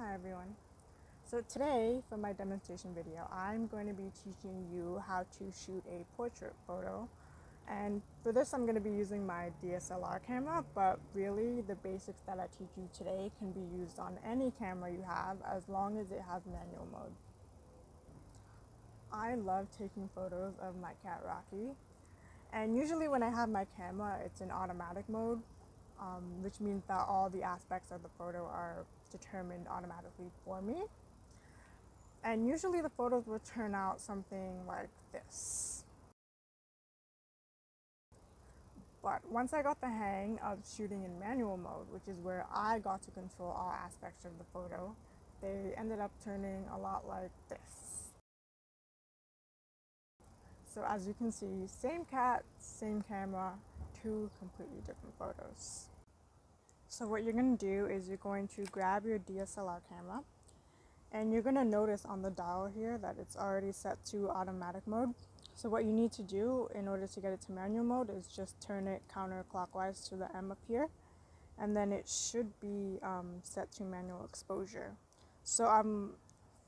Hi everyone. So today for my demonstration video, I'm going to be teaching you how to shoot a portrait photo. And for this I'm going to be using my DSLR camera, but really the basics that I teach you today can be used on any camera you have as long as it has manual mode. I love taking photos of my cat Rocky, and usually when I have my camera it's in automatic mode, which means that all the aspects of the photo are determined automatically for me. And usually the photos will turn out something like this. But once I got the hang of shooting in manual mode, which is where I got to control all aspects of the photo, they ended up turning a lot like this. So as you can see, same cat, same camera, two completely different photos. So what you're going to do is you're going to grab your DSLR camera, and you're going to notice on the dial here that it's already set to automatic mode. So what you need to do in order to get it to manual mode is just turn it counterclockwise to the M up here, and then it should be set to manual exposure. So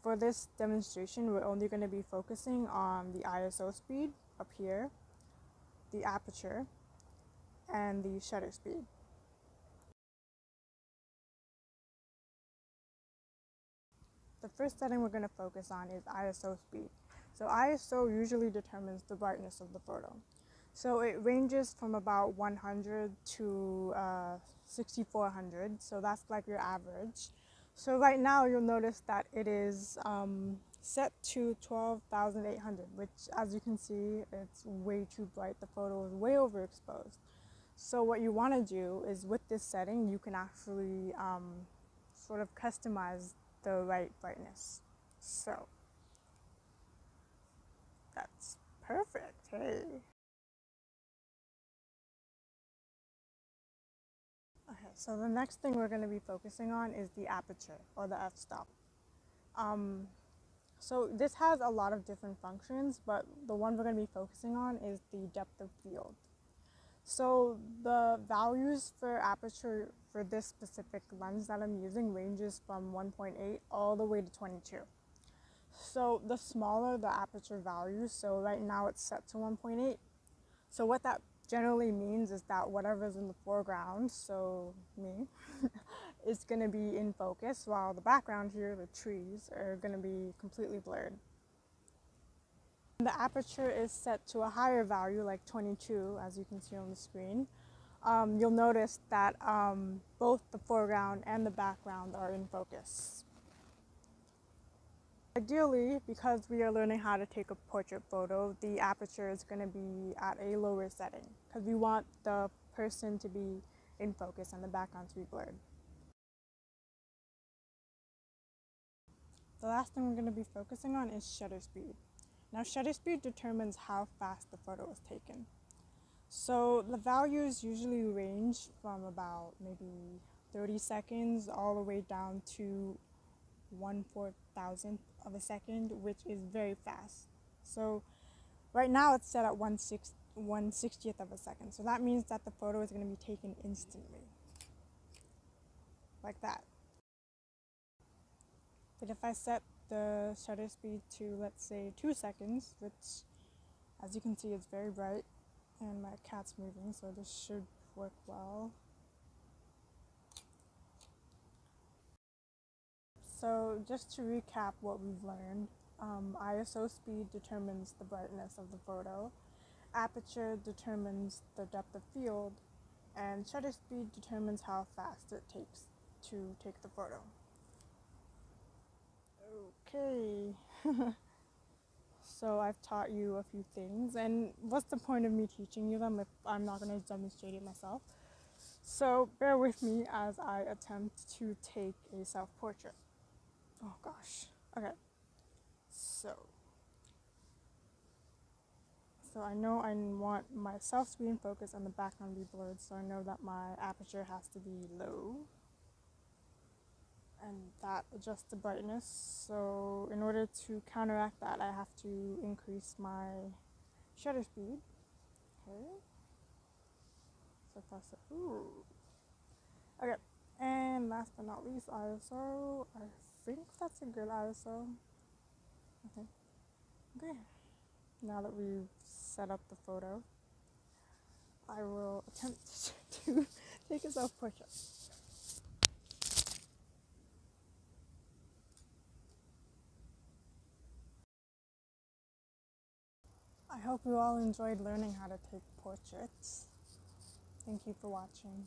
for this demonstration, we're only going to be focusing on the ISO speed up here, the aperture, and the shutter speed. The first setting we're going to focus on is ISO speed. So ISO usually determines the brightness of the photo. So it ranges from about 100 to 6400, so that's like your average. So right now you'll notice that it is set to 12,800, which as you can see, it's way too bright. The photo is way overexposed. So what you want to do is with this setting, you can actually sort of customize the right brightness. So that's perfect. Hey. Okay, so the next thing we're going to be focusing on is the aperture, or the f-stop. So this has a lot of different functions, but the one we're going to be focusing on is the depth of field. So the values for aperture for this specific lens that I'm using ranges from 1.8 all the way to 22. So the smaller the aperture value, so right now it's set to 1.8. So what that generally means is that whatever's in the foreground, so me, is going to be in focus, while the background here, the trees, are going to be completely blurred. The aperture is set to a higher value, like 22, as you can see on the screen. You'll notice that both the foreground and the background are in focus. Ideally, because we are learning how to take a portrait photo, the aperture is going to be at a lower setting because we want the person to be in focus and the background to be blurred. The last thing we're going to be focusing on is shutter speed. Now, shutter speed determines how fast the photo is taken. So the values usually range from about maybe 30 seconds all the way down to 1/4000th of a second, which is very fast. So right now it's set at 1/60th of a second. So that means that the photo is going to be taken instantly, like that. But if I set the shutter speed to, let's say, 2 seconds, which as you can see it's very bright and my cat's moving, so this should work well. So just to recap what we've learned, ISO speed determines the brightness of the photo, aperture determines the depth of field, and shutter speed determines how fast it takes to take the photo. Okay, so I've taught you a few things, and what's the point of me teaching you them if I'm not going to demonstrate it myself? So bear with me as I attempt to take a self-portrait. Oh gosh. Okay. So I know I want myself to be in focus and the background to be blurred, so I know that my aperture has to be low. And that adjusts the brightness. So in order to counteract that, I have to increase my shutter speed. Okay. So press it. Ooh. Okay. And last but not least, ISO. I think that's a good ISO. Okay. Now that we've set up the photo, I will attempt to take a self-portrait. I hope you all enjoyed learning how to take portraits. Thank you for watching.